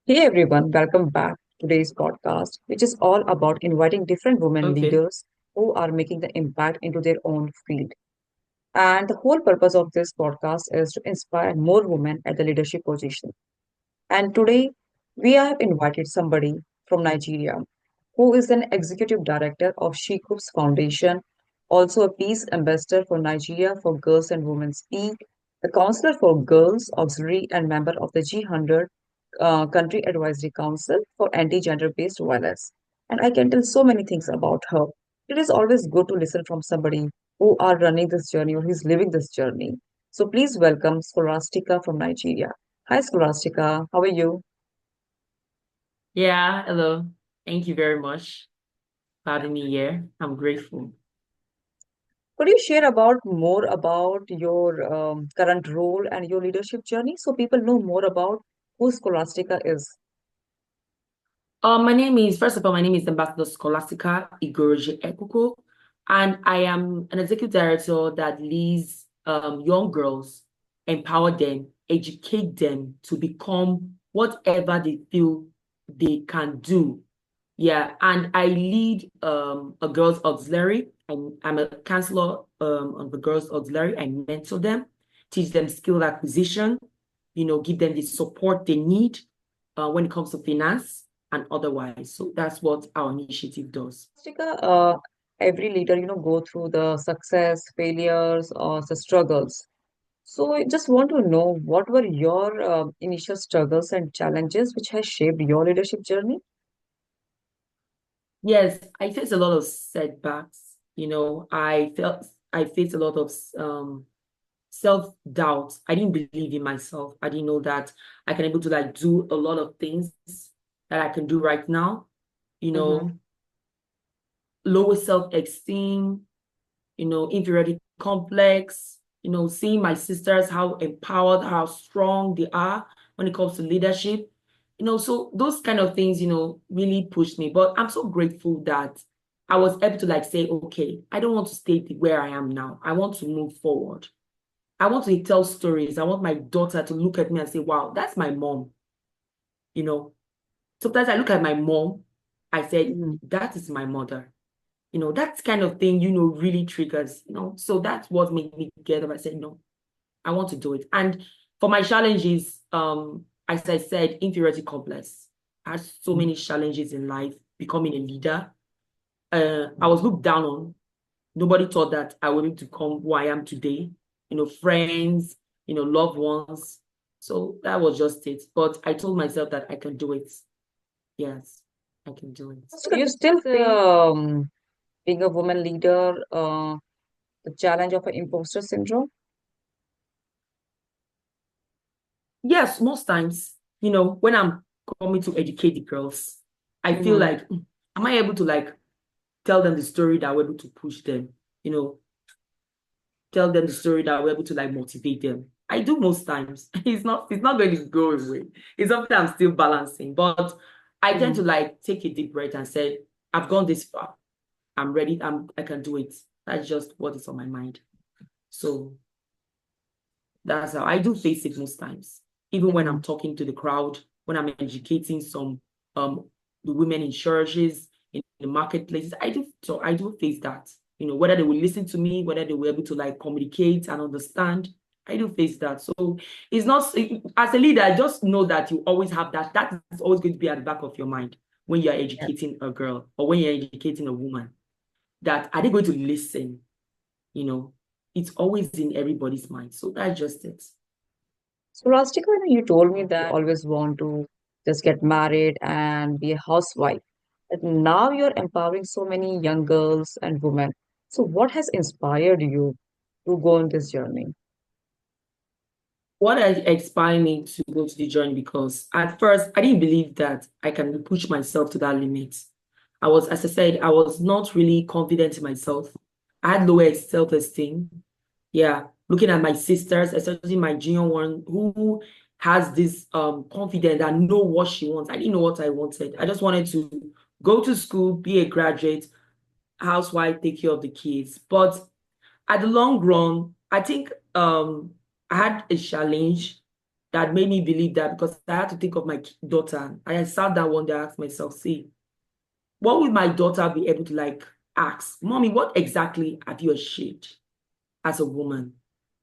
Hey everyone, welcome back to today's podcast, which is all about inviting different women Okay. leaders who are making the impact into their own field. And the whole purpose of this podcast is to inspire more women at the leadership position. And today we have invited somebody from Nigeria who is an executive director of Shecoops Foundation, also a peace ambassador for Nigeria for Girls and Women Speak, a counselor for girls, auxiliary, and member of the G100 Country Advisory Council for anti-gender based violence. And I can tell so many things about her. It is always good to listen from somebody who are running this journey or who's living this journey. So please welcome Scholastica from Nigeria. Hi, Scholastica. How are you? Yeah, hello. Thank you very much for having me here. I'm grateful. Could you share about more about your current role and your leadership journey so people know more about who Scholastica is? First of all, my name is Ambassador Scholastica Ighorodje-Ekohwo, and I am an executive director that leads young girls, empower them, educate them to become whatever they feel they can do. Yeah, and I lead a girls auxiliary. I'm a counselor on the girls auxiliary. I mentor them, teach them skill acquisition, give them the support they need when it comes to finance and otherwise. So that's what our initiative does. Scholastica, every leader, go through the success, failures, or the struggles. So I just want to know what were your initial struggles and challenges which has shaped your leadership journey? Yes, I faced a lot of setbacks. I faced a lot of self-doubt. I didn't believe in myself. I didn't know that I can able to like do a lot of things that I can do right now. You Mm-hmm. know, lower self-esteem, inferiority complex, seeing my sisters, how empowered, how strong they are when it comes to leadership. So those kind of things, really pushed me. But I'm so grateful that I was able to like say, okay, I don't want to stay where I am now. I want to move forward. I want to tell stories. I want my daughter to look at me and say, wow, that's my mom. You know, sometimes I look at my mom, I said, Mm-hmm. that is my mother. That kind of thing, really triggers, So that's what made me get up. I said, no, I want to do it. And for my challenges, as I said, inferiority complex. I had so many challenges in life, becoming a leader. I was looked down on. Nobody thought that I would become who I am today. Friends, loved ones. So that was just it. But I told myself that I can do it. Yes, I can do it. So you still feel being a woman leader, the challenge of an imposter syndrome? Yes, most times, when I'm coming to educate the girls, I feel Mm-hmm. like, am I able to like tell them the story that we're able to push them, you know, tell them the story that we're able to like motivate them. I do most times. It's not going to go away. It's something I'm still balancing. But I tend Mm-hmm. to like take a deep breath and say, I've gone this far. I'm ready. I can do it. That's just what is on my mind. So that's how I do face it most times. Even when Mm-hmm. I'm talking to the crowd, when I'm educating some the women in churches, in the marketplaces, I do face that. Whether they will listen to me, whether they will be able to like communicate and understand. I do face that. So it's not as a leader, I just know that you always have that. That is always going to be at the back of your mind when you're educating a girl or when you're educating a woman. That are they going to listen? You know, it's always in everybody's mind. So that's just it. So, Rastika, you told me that always want to just get married and be a housewife. But now you're empowering so many young girls and women. So, what has inspired you to go on this journey? What inspired me to go to the journey because at first I didn't believe that I can push myself to that limit. As I said, I was not really confident in myself. I had lower self-esteem. Yeah, looking at my sisters, especially my junior one, who has this confidence and know what she wants. I didn't know what I wanted. I just wanted to go to school, be a graduate, housewife, take care of the kids. But at the long run, I think I had a challenge that made me believe that, because I had to think of my daughter. And I sat down one day, I asked myself, see, what would my daughter be able to like ask? Mommy, what exactly have you achieved as a woman?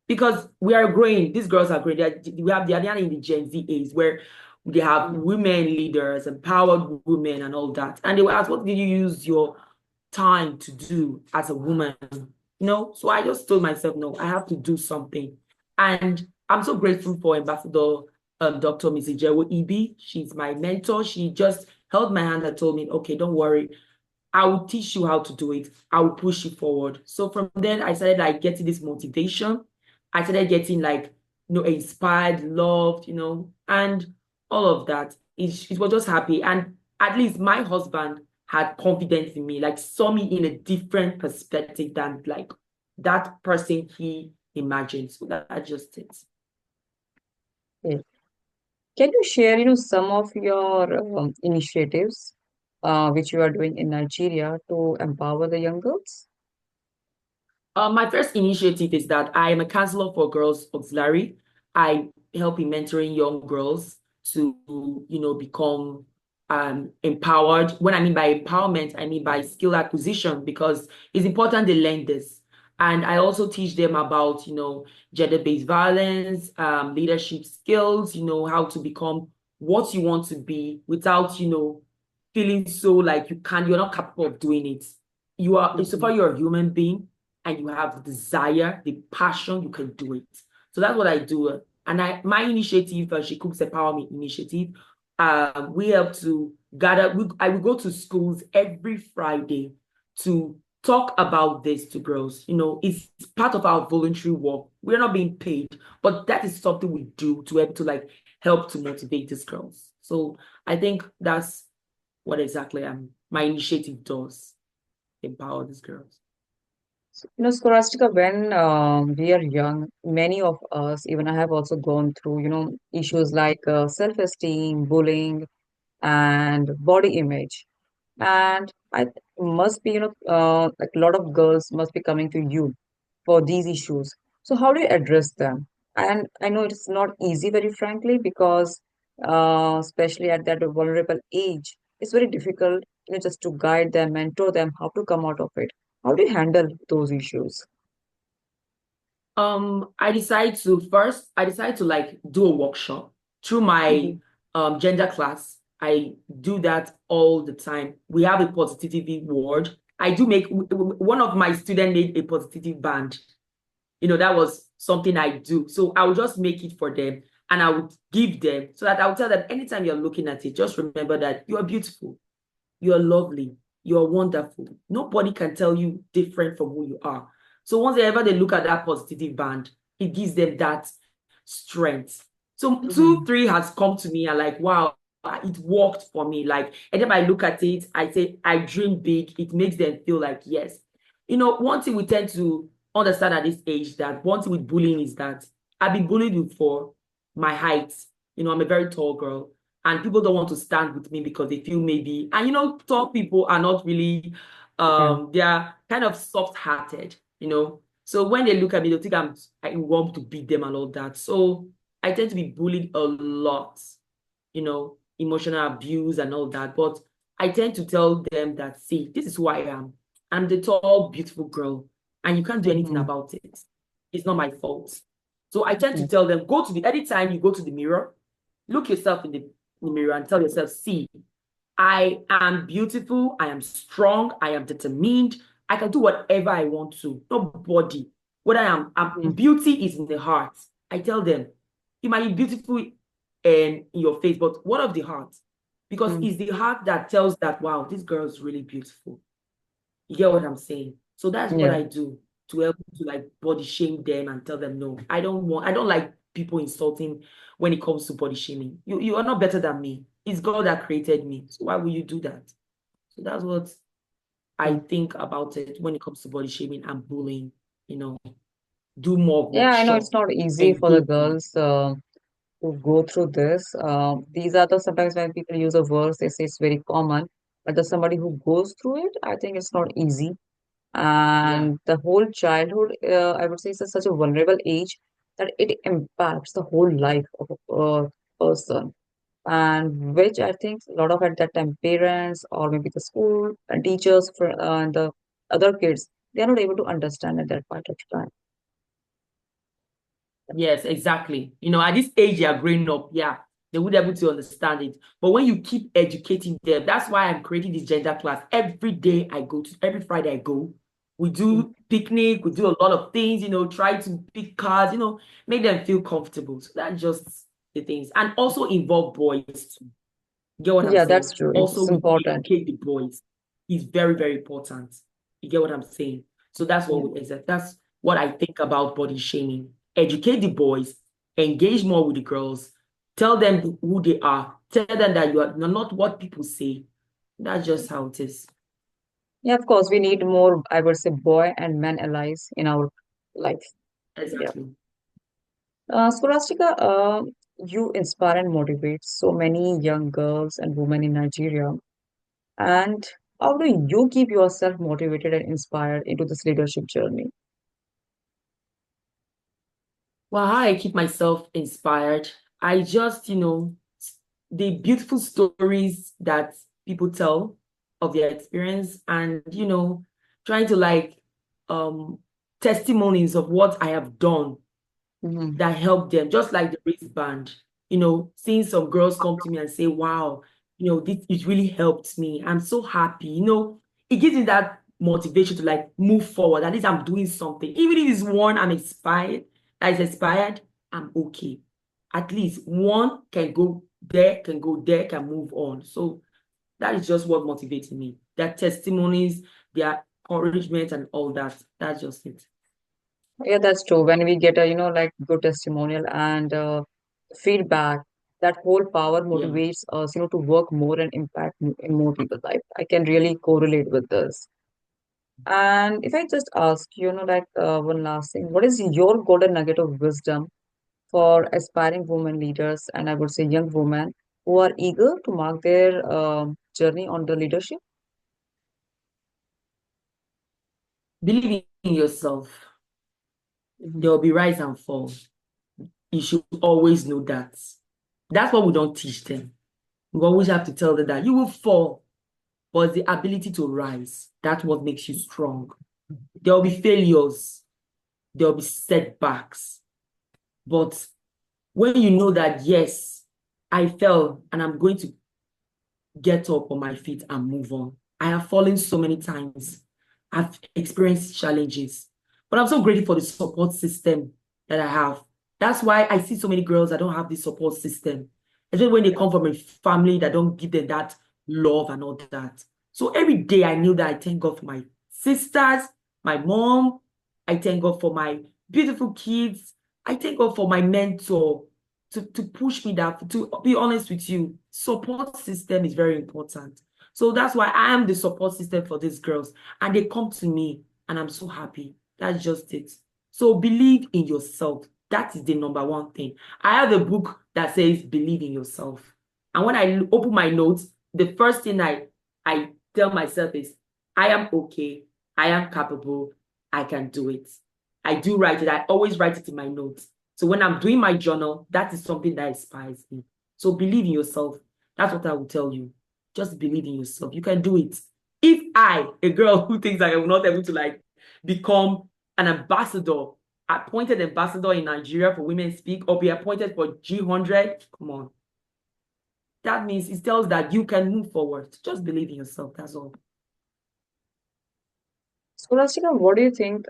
Because we are growing, these girls are growing. They are in the Gen Z age where they have Mm. women leaders, empowered women, and all that. And they will ask, what did you use your time to do as a woman? So I just told myself, no, I have to do something. And I'm so grateful for Ambassador Dr. Miss Ighorodje-Ekohwo. She's my mentor. She just held my hand and told me, okay, don't worry. I will teach you how to do it. I will push you forward. So from then I started like getting this motivation. I started getting like, inspired, loved, and all of that. It was just happy. And at least my husband had confidence in me, like saw me in a different perspective than like that person he imagined. So that's just it. Okay. Can you share, some of your initiatives which you are doing in Nigeria to empower the young girls? My first initiative is that I am a counselor for Girls Auxiliary. I help in mentoring young girls to, become empowered. When I mean by empowerment, I mean by skill acquisition, because it's important they learn this. And I also teach them about, gender-based violence, leadership skills, how to become what you want to be without, feeling so like you're not capable of doing it. So far Mhm. you're a human being and you have the desire, the passion, you can do it. So that's what I do. And my initiative, Shecoops Empowerment Initiative, we help to gather. I will go to schools every Friday to talk about this to girls. It's part of our voluntary work. We're not being paid, but that is something we do to help to motivate these girls. So I think that's what exactly my initiative does, empower these girls. Scholastica, when we are young, many of us, even I have also gone through, issues like self-esteem, bullying, and body image. And I must be, like a lot of girls must be coming to you for these issues. So how do you address them? And I know it's not easy, very frankly, because especially at that vulnerable age, it's very difficult, just to guide them, mentor them, how to come out of it. How do you handle those issues? I decided to like do a workshop through my Mhm. gender class. I do that all the time. We have a positivity ward. I do make one of my students made a positivity band. That was something I do. So I would just make it for them and I would give them so that I would tell them anytime you're looking at it, just remember that you are beautiful, you are lovely, you are wonderful. Nobody can tell you different from who you are. So once they look at that positive band, it gives them that strength. So two, Mhm. three has come to me and like, wow, it worked for me. Like, anytime I look at it, I say, I dream big. It makes them feel like, yes. One thing we tend to understand at this age, that one thing with bullying is that I've been bullied for my height. I'm a very tall girl and people don't want to stand with me because they feel maybe, and tall people are not really, Yeah. they are kind of soft-hearted, so when they look at me, they think I want to beat them and all that. So I tend to be bullied a lot, emotional abuse and all that. But I tend to tell them that, see, this is who I am. I'm the tall, beautiful girl, and you can't do anything Mhm. about it. It's not my fault. So I tend to Mhm. tell them, anytime you go to the mirror, look yourself in the mirror and tell yourself, see, I am beautiful, I am strong, I am determined, I can do whatever I want to. Nobody. What Mhm. beauty is in the heart. I tell them, you might be beautiful in your face, but what of the heart? Because Mhm. it's the heart that tells that, wow, this girl is really beautiful. You get what I'm saying? So that's what Yeah. I do to help to like body shame them and tell them, no, I don't like people insulting when it comes to body shaming. You are not better than me. It's God that created me. So why will you do that? So that's what I Mhm. think about it when it comes to body shaming and bullying. You know, do more Yeah, I know it's workshop, not easy for the engage. girls to go through this. These are the sometimes when people use a verse, they say it's very common, but there's somebody who goes through it, I think it's not easy. Yeah. And the whole childhood, I would say, is such a vulnerable age. that it impacts the whole life of a person, and which I think a lot of at that time parents or maybe the school and teachers for and the other kids, they are not able to understand at that point of time. Yes, exactly. At this age they are growing up, yeah, they would be able to understand it. But when you keep educating them, that's why I'm creating this gender class. Every day I go to, every Friday I go. We Mm. do picnic, we do a lot of things, try to pick cards, make them feel comfortable. So that's just the things. And also involve boys too. You get what I'm Yeah, saying? that's true. Also, It's we important. educate the boys. It's very, very important. You get what I'm saying? So that's Yeah. that's what I think about body shaming. Educate the boys, engage more with the girls, tell them who they are, tell them that you're not what people say. That's just how it is. Yeah, of course, we need more, I would say, boy and men allies in our life. Yeah. Exactly. Scholastica, you inspire and motivate so many young girls and women in Nigeria. And how do you keep yourself motivated and inspired into this leadership journey? Well, how I keep myself inspired, I just, the beautiful stories that people tell of their experience and, trying to um testimonies of what I have done Mhm. that help them, just like the wristband, seeing some girls come to me and say, wow, this it really helped me. I'm so happy. It gives me that motivation to move forward. At least I'm doing something. Even if it's one I'm inspired, that is inspired, I'm okay. At least one can go there, can move on. So that is just what motivates me. Their testimonies, their encouragement and all that. That's just it. Yeah, that's true. When we get a, like good testimonial and feedback, that whole power Yeah. motivates us, to work more and impact in more people's life. I can really correlate with this. And if I just ask, one last thing, what is your golden nugget of wisdom for aspiring women leaders and I would say young women who are eager to mark their journey on the leadership? Believe in yourself. Mhm. There will be rise and fall. You should always know that. That's what we don't teach them. We always have to tell them that you will fall, but the ability to rise, that's what makes you strong. There will be failures, there will be setbacks. But when you know that, yes, I fell and I'm going to get up on my feet and move on. I have fallen so many times. I've experienced challenges, but I'm so grateful for the support system that I have. That's why I see so many girls that don't have this support system, especially when they Yeah. come from a family that don't give them that love and all that. So every day I knew that I thank God for my sisters, my mom. I thank God for my beautiful kids. I thank God for my mentor to push me that, to be honest with you, support system is very important. So that's why I am the support system for these girls. And they come to me and I'm so happy. That's just it. So believe in yourself. That is the number one thing. I have a book that says believe in yourself. And when I open my notes, the first thing I tell myself is, I am okay. I am capable. I can do it. I do write it. I always write it in my notes. So when I'm doing my journal, that is something that inspires me. So believe in yourself. That's what I will tell you. Just believe in yourself. You can do it. If I, a girl who thinks I will not able to become an ambassador, appointed ambassador in Nigeria for Women Speak, or be appointed for G100, come on. That means it tells that you can move forward. Just believe in yourself. That's all. Scholastica, what do you think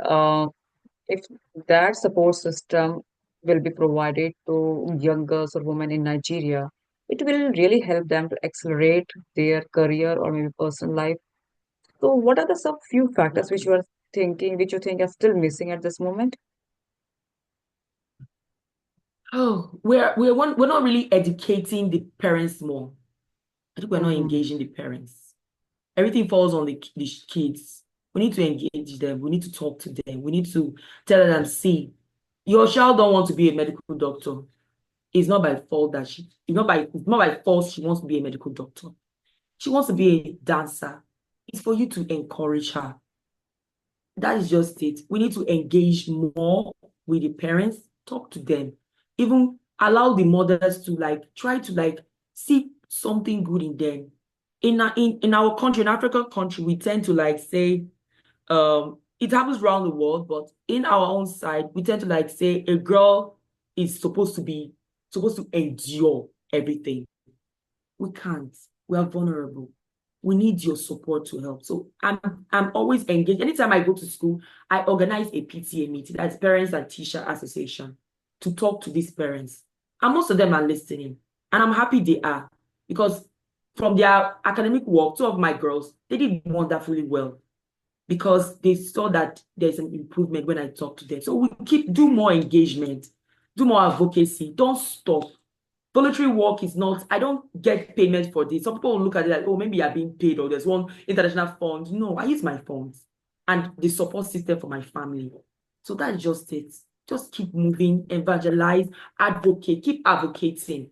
if that support system will be provided to young girls or women in Nigeria? It will really help them to accelerate their career or maybe personal life. So, what are the some few factors which you are thinking, which you think are still missing at this moment? Oh, we're not really educating the parents more. I think we're not Mm-hmm. engaging the parents. Everything falls on the kids. We need to engage them. We need to talk to them. We need to tell them, see, your child don't want to be a medical doctor. It's not by fault that it's not by fault she wants to be a medical doctor. She wants to be a dancer. It's for you to encourage her. That is just it. We need to engage more with the parents. talk to them. Even allow the mothers to try to see something good in them. In our country, in African country, we tend to say it happens around the world, but in our own side, we tend to say a girl is supposed to endure everything. We can't. We are vulnerable. We need your support to help. So I'm always engaged. Anytime I go to school, I organize a PTA meeting, that's Parents and Teacher Association, to talk to these parents. And most of them are listening. And I'm happy they are, because from their academic work, two of my girls, they did wonderfully well because they saw that there's an improvement when I talk to them. So we do more engagement, do more advocacy. Don't stop. Voluntary work is not, I don't get payment for this. Some people will look at it like, oh, maybe you're being paid or there's one international fund. No, I use my funds and the support system for my family. So that's just it. Just keep moving, evangelize, advocate, keep advocating.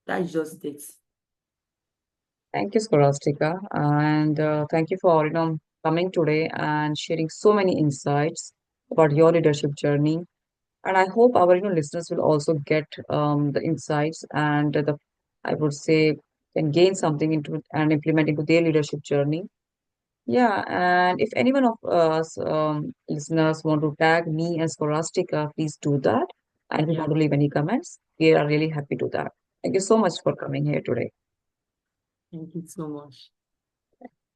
That's just it. Thank you, Scholastica, and thank you for coming today and sharing so many insights about your leadership journey. And I hope our listeners will also get the insights and I would say can gain something into and implement into their leadership journey. Yeah, and if anyone of us listeners want to tag me and Scholastica, please do that. And if you Yeah. want to leave any comments, we are really happy to that. Thank you so much for coming here today. Thank you so much.